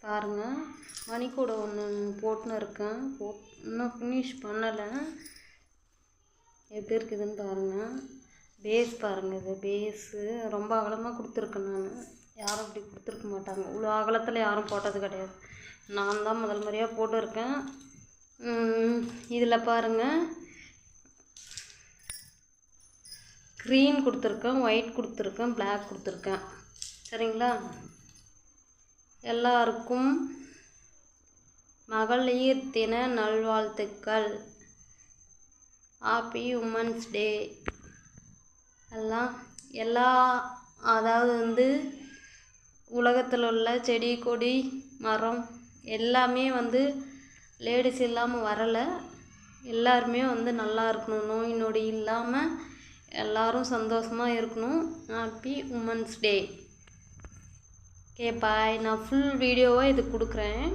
பாருங்கள். மணிக்கூட ஒன்று போட்டுன்னு இருக்கேன். இன்னும் ஃபினிஷ் பண்ணலை. எப்படி இருக்குதுன்னு பாருங்கள். பேஸ் பாருங்கள். இது பேஸு ரொம்ப அகலமாக கொடுத்துருக்கேன். நான் யாரும் அப்படி கொடுத்துருக்க மாட்டாங்க. இவ்வளோ அகலத்தில் யாரும் போட்டது கிடையாது. நான் தான் முதல் முறையாக போட்டுருக்கேன். இதில் பாருங்கள், க்ரீன் கொடுத்துருக்கேன், ஒயிட் கொடுத்துருக்கேன், பிளாக் கொடுத்துருக்கேன். சரிங்களா? எல்லாருக்கும் மகளிர் தின நல்வாழ்த்துக்கள். Happy women's day. அதாவது உலகத்தில் உள்ள செடி கொடி மரம் எல்லாமே லேடிஸ் இல்லாமல் வரலை. எல்லாருமே நல்லா இருக்கணும், நோய் நொடி இல்லாமல் எல்லோரும் சந்தோஷமாக இருக்கணும். Happy women's day. Okay bye. நான் ஃபுல் வீடியோவாக இது கொடுக்குறேன்.